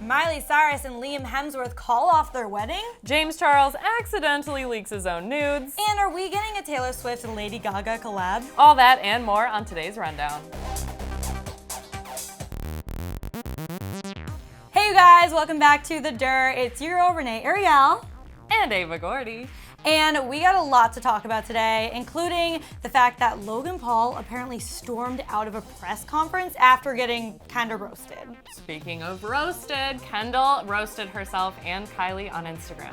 Miley Cyrus and Liam Hemsworth call off their wedding? James Charles accidentally leaks his own nudes. And are we getting a Taylor Swift and Lady Gaga collab? All that and more on today's rundown. Hey you guys, welcome back to The Dirt. It's your girl Renee Ariel. And Ava Gordy. And we got a lot to talk about today, including the fact that Logan Paul apparently stormed out of a press conference after getting kind of roasted. Speaking of roasted, Kendall roasted herself and Kylie on Instagram.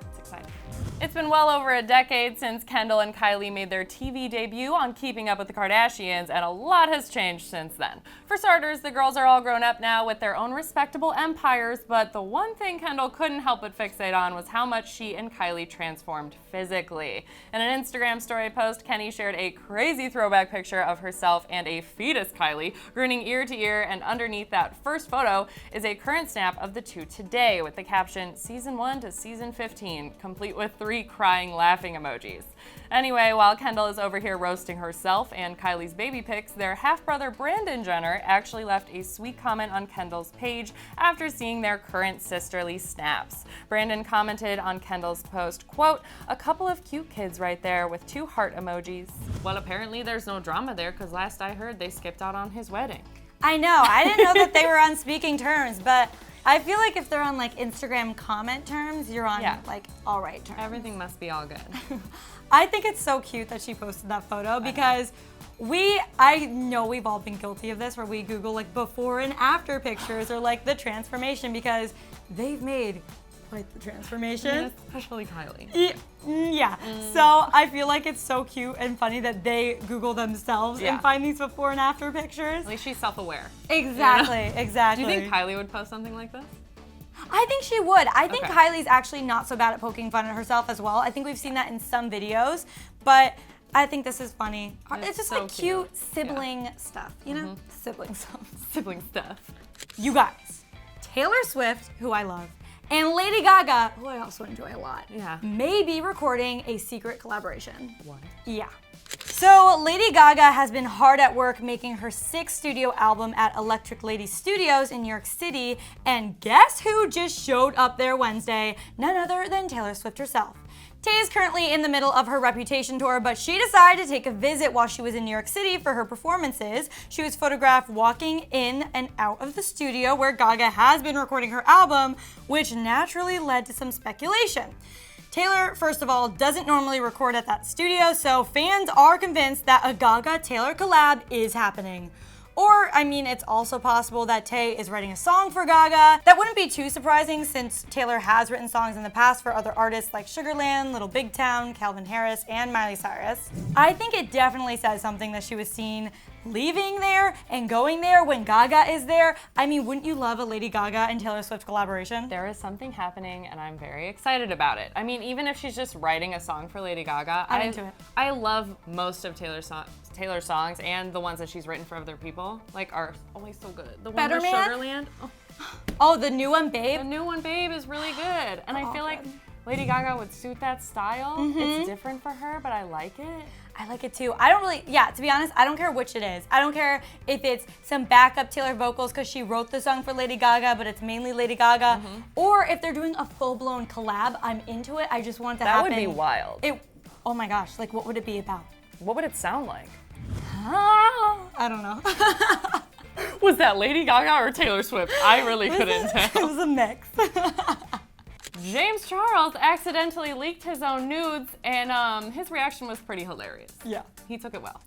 It's exciting. It's been well over a decade since Kendall and Kylie made their TV debut on Keeping Up with the Kardashians, and a lot has changed since then. For starters, the girls are all grown up now with their own respectable empires, but the one thing Kendall couldn't help but fixate on was how much she and Kylie transformed physically. In an Instagram story post, Kenny shared a crazy throwback picture of herself and a fetus Kylie grinning ear to ear, and underneath that first photo is a current snap of the two today with the caption, Season 1 to Season 15, complete with 3 crying laughing emojis. Anyway, while Kendall is over here roasting herself and Kylie's baby pics, their half-brother Brandon Jenner actually left a sweet comment on Kendall's page after seeing their current sisterly snaps. Brandon commented on Kendall's post, quote, "A couple of cute kids right there with 2 heart emojis." Well, apparently there's no drama there because last I heard they skipped out on his wedding. I know, I didn't know that they were on speaking terms, but I feel like if they're on like Instagram comment terms, you're on like all right terms. Everything must be all good. I think it's so cute that she posted that photo because I know we've all been guilty of this where we Google like before and after pictures or like the transformation because they've made quite the transformation. Yeah, especially Kylie. Yeah. So I feel like it's so cute and funny that they Google themselves and find these before and after pictures. At least she's self-aware. Exactly, exactly. Do you think Kylie would post something like this? I think she would. I think Kylie's actually not so bad at poking fun at herself as well. I think we've seen that in some videos, but I think this is funny. It's just so like cute sibling stuff, you know? Sibling stuff. Sibling stuff. You guys, Taylor Swift, who I love, and Lady Gaga, who I also enjoy a lot, may be recording a secret collaboration. What? Yeah. So Lady Gaga has been hard at work making her 6th studio album at Electric Lady Studios in New York City, and guess who just showed up there Wednesday? None other than Taylor Swift herself. Tay is currently in the middle of her Reputation tour, but she decided to take a visit while she was in New York City for her performances. She was photographed walking in and out of the studio where Gaga has been recording her album, which naturally led to some speculation. Taylor, first of all, doesn't normally record at that studio, so fans are convinced that a Gaga-Taylor collab is happening. Or, I mean, it's also possible that Tay is writing a song for Gaga. That wouldn't be too surprising since Taylor has written songs in the past for other artists like Sugarland, Little Big Town, Calvin Harris, and Miley Cyrus. I think it definitely says something that she was seen leaving there and going there when Gaga is there. I mean, wouldn't you love a Lady Gaga and Taylor Swift collaboration? There is something happening and I'm very excited about it. I mean, even if she's just writing a song for Lady Gaga, I'm into it. I love most of Taylor's songs and the ones that she's written for other people, like are always so good. The one Better with Man? Sugarland. Oh, the new one, Babe? The new one, Babe, is really good. And I feel like Lady Gaga would suit that style. It's different for her, but I like it. I like it too. I don't really, to be honest, I don't care which it is. I don't care if it's some backup Taylor vocals because she wrote the song for Lady Gaga, but it's mainly Lady Gaga. Or if they're doing a full-blown collab, I'm into it. I just want it to happen. That would be wild. Oh my gosh, like what would it be about? What would it sound like? I don't know. Was that Lady Gaga or Taylor Swift? I really couldn't tell. It was a mix. James Charles accidentally leaked his own nudes, and his reaction was pretty hilarious. Yeah. He took it well.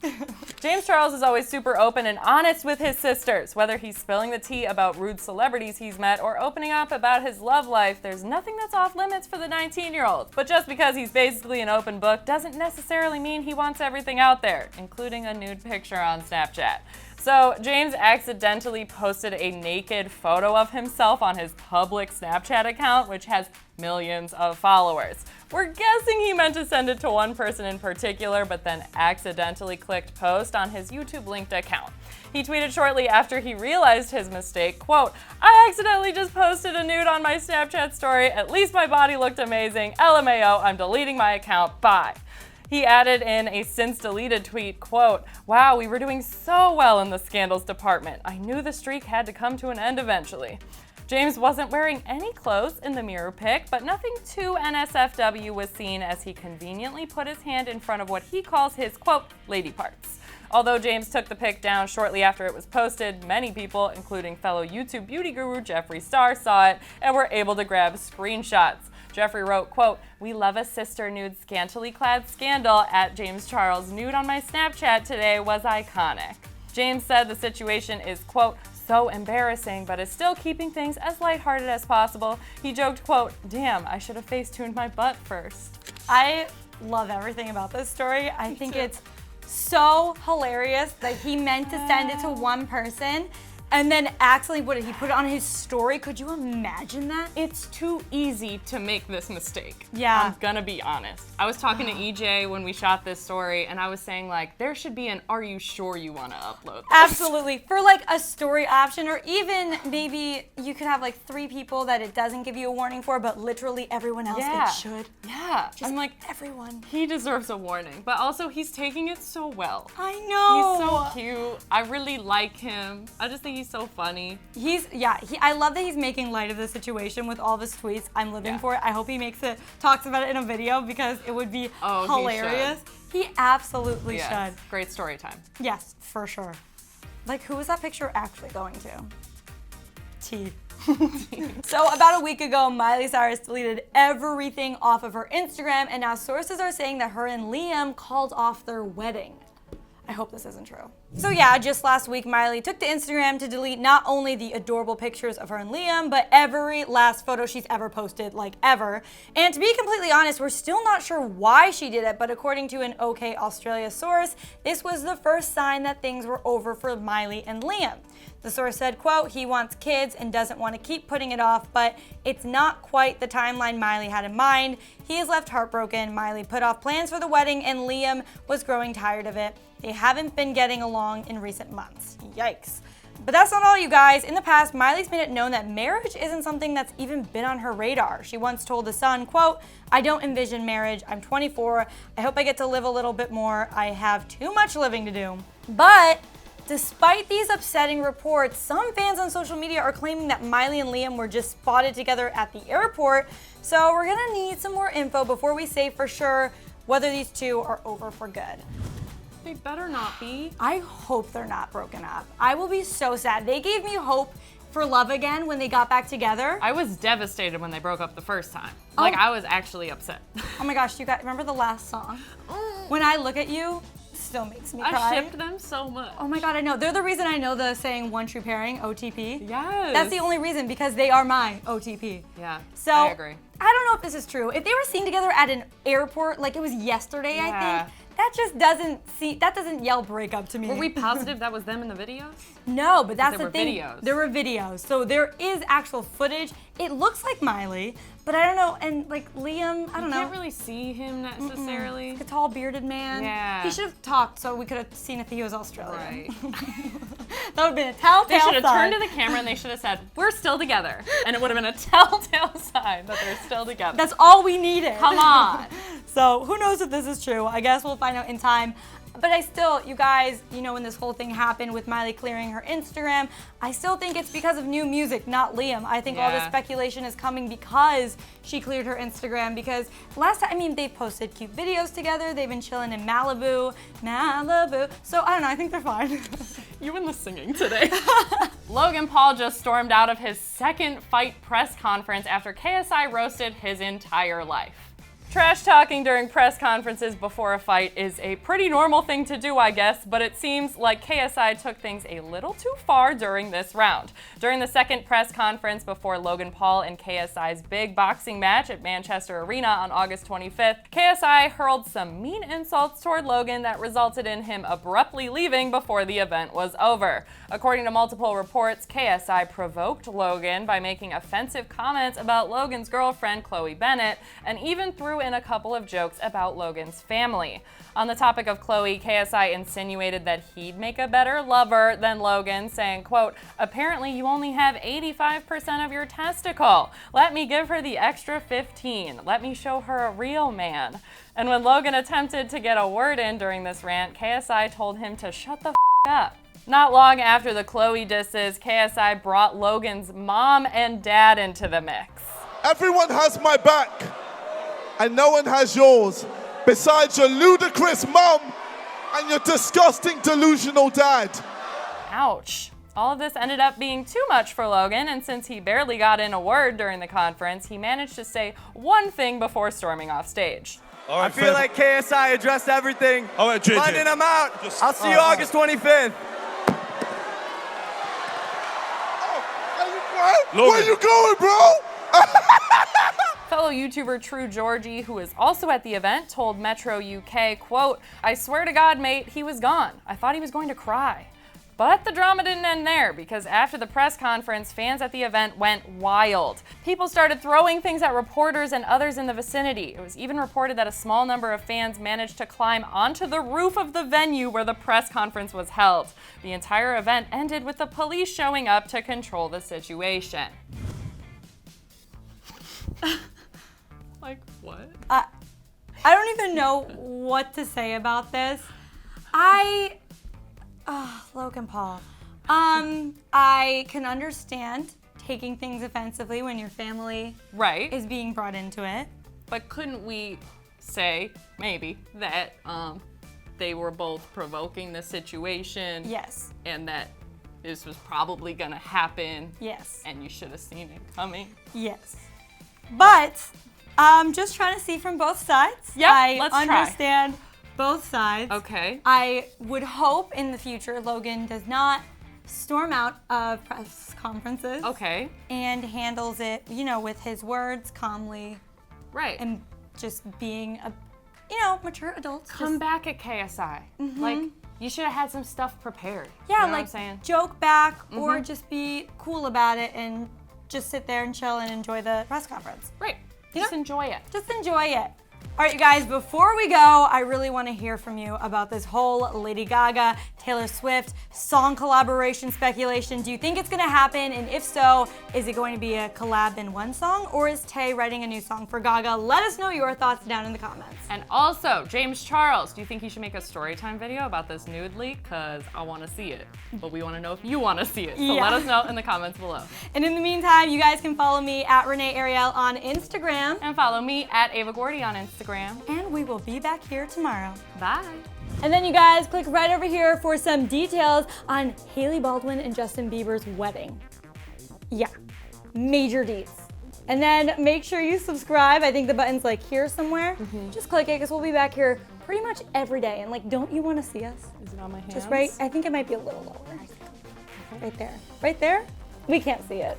James Charles is always super open and honest with his sisters. Whether he's spilling the tea about rude celebrities he's met or opening up about his love life, there's nothing that's off limits for the 19-year-old. But just because he's basically an open book doesn't necessarily mean he wants everything out there, including a nude picture on Snapchat. So James accidentally posted a naked photo of himself on his public Snapchat account, which has millions of followers. We're guessing he meant to send it to one person in particular, but then accidentally clicked post on his YouTube linked account. He tweeted shortly after he realized his mistake, quote, "I accidentally just posted a nude on my Snapchat story. At least my body looked amazing. LMAO, I'm deleting my account. Bye." He added in a since-deleted tweet, quote, "Wow, we were doing so well in the scandals department. I knew the streak had to come to an end eventually." James wasn't wearing any clothes in the mirror pic, but nothing too NSFW was seen as he conveniently put his hand in front of what he calls his, quote, lady parts. Although James took the pic down shortly after it was posted, many people, including fellow YouTube beauty guru Jeffree Star, saw it and were able to grab screenshots. Jeffree wrote, quote, "We love a sister nude scantily clad scandal at James Charles. Nude on my Snapchat today was iconic." James said the situation is, quote, "so embarrassing, but is still keeping things as lighthearted as possible." He joked, quote, "Damn, I should have face-tuned my butt first." I love everything about this story. I think it's so hilarious that he meant to send it to one person and then accidentally, what did he put it on his story? Could you imagine that? It's too easy to make this mistake. Yeah. I'm gonna be honest. I was talking to EJ when we shot this story, and I was saying, like, there should be an "are you sure you wanna upload this?" Absolutely. For like a story option, or even maybe you could have like 3 people that it doesn't give you a warning for, but literally everyone else it should. Yeah. Just I'm like, everyone. he deserves a warning, but also he's taking it so well. I know. He's so cute. I really like him. I just think he's so funny. I love that he's making light of the situation with all of his tweets. I'm living for it. I hope he talks about it in a video because it would be hilarious. He absolutely should. Great story time. Yes, for sure. Like, who is that picture actually going to? T. So about a week ago, Miley Cyrus deleted everything off of her Instagram, and now sources are saying that her and Liam called off their wedding. I hope this isn't true. So yeah, just last week, Miley took to Instagram to delete not only the adorable pictures of her and Liam, but every last photo she's ever posted, like ever. And to be completely honest, we're still not sure why she did it, but according to an OK Australia source, this was the first sign that things were over for Miley and Liam. The source said, quote, "He wants kids and doesn't want to keep putting it off, but it's not quite the timeline Miley had in mind. He is left heartbroken. Miley put off plans for the wedding and Liam was growing tired of it. They haven't been getting along in recent months." Yikes. But that's not all, you guys. In the past, Miley's made it known that marriage isn't something that's even been on her radar. She once told The Sun, quote, "I don't envision marriage. I'm 24. I hope I get to live a little bit more. I have too much living to do." But despite these upsetting reports, some fans on social media are claiming that Miley and Liam were just spotted together at the airport. So we're gonna need some more info before we say for sure whether these two are over for good. They better not be. I hope they're not broken up. I will be so sad. They gave me hope for love again when they got back together. I was devastated when they broke up the first time. Like, I was actually upset. Oh my gosh, you guys, remember the last song? When I Look at You, still makes me cry. I shipped them so much. Oh my God, I know. They're the reason I know the saying "one true pairing," OTP. Yes. That's the only reason, because they are my OTP. Yeah, So, I agree. I don't know if this is true. If they were seen together at an airport, like it was yesterday, I think, that just doesn't yell breakup to me. Were we positive that was them in the videos? No, but that's the There were thing. videos. There were videos. So there is actual footage. It looks like Miley, but I don't know. And like Liam, I don't know. You can't really see him necessarily. Like a tall bearded man. Yeah. He should have talked so we could have seen if he was Australian. Right. That would have been a telltale They should have sign. turned to the camera and they should have said, "We're still together." And it would have been a telltale sign that they're still together. That's all we needed. Come on. So who knows if this is true? I guess we'll find out in time. But I still, you guys, you know, when this whole thing happened with Miley clearing her Instagram, I still think it's because of new music, not Liam. I think all this speculation is coming because she cleared her Instagram, because last time, I mean, they posted cute videos together. They've been chilling in Malibu. So I don't know, I think they're fine. You and the singing today. Logan Paul just stormed out of his second fight press conference after KSI roasted his entire life. Trash talking during press conferences before a fight is a pretty normal thing to do, I guess, but it seems like KSI took things a little too far during this round. During the second press conference before Logan Paul and KSI's big boxing match at Manchester Arena on August 25th, KSI hurled some mean insults toward Logan that resulted in him abruptly leaving before the event was over. According to multiple reports, KSI provoked Logan by making offensive comments about Logan's girlfriend, Chloe Bennett, and even threw in a couple of jokes about Logan's family. On the topic of Chloe, KSI insinuated that he'd make a better lover than Logan, saying, quote, "Apparently you only have 85% of your testicle. Let me give her the extra 15. Let me show her a real man." And when Logan attempted to get a word in during this rant, KSI told him to shut the f up. Not long after the Chloe disses, KSI brought Logan's mom and dad into the mix. Everyone has my back, and no one has yours, besides your ludicrous mom and your disgusting delusional dad. Ouch. All of this ended up being too much for Logan, and since he barely got in a word during the conference, he managed to say one thing before storming off stage. All right, I feel like KSI addressed everything. All right, JJ. London, I'm out. I'll see you August 25th. Where you going, bro? Fellow YouTuber True Georgie, who is also at the event, told Metro UK, quote, "I swear to God, mate, he was gone. I thought he was going to cry." But the drama didn't end there, because after the press conference, fans at the event went wild. People started throwing things at reporters and others in the vicinity. It was even reported that a small number of fans managed to climb onto the roof of the venue where the press conference was held. The entire event ended with the police showing up to control the situation. Like, what? I don't even know what to say about this. Logan Paul. I can understand taking things offensively when your family Right. is being brought into it. But couldn't we say, maybe, that they were both provoking the situation? Yes. And that this was probably gonna happen? Yes. And you should have seen it coming? Yes. But I'm just trying to see from both sides. Yeah, let's try. I understand both sides. Okay. I would hope in the future Logan does not storm out of press conferences. Okay. And handles it, with his words calmly Right. and just being a, mature adult. Come back at KSI. Like, you should have had some stuff prepared. Yeah, you know like what I'm saying? joke back or just be cool about it and just sit there and chill and enjoy the press conference. Right. Just Yeah. enjoy it. Just enjoy it. All right, you guys, before we go, I really want to hear from you about this whole Lady Gaga, Taylor Swift song collaboration speculation. Do you think it's going to happen? And if so, is it going to be a collab in one song, or is Tay writing a new song for Gaga? Let us know your thoughts down in the comments. And also, James Charles, do you think he should make a storytime video about this nude leak? Because I want to see it. But we want to know if you want to see it. So Yeah. let us know in the comments below. And in the meantime, you guys can follow me at Renee Ariel on Instagram. And follow me at Ava Gordy on Instagram. And we will be back here tomorrow. Bye. And then you guys click right over here for some details on Hailey Baldwin and Justin Bieber's wedding. Yeah, major deets. And then make sure you subscribe. I think the button's like here somewhere. Just click it because we'll be back here pretty much every day. And like, don't you want to see us? Is it on my hands? Just right, I think it might be a little lower. Right there. Right there? We can't see it.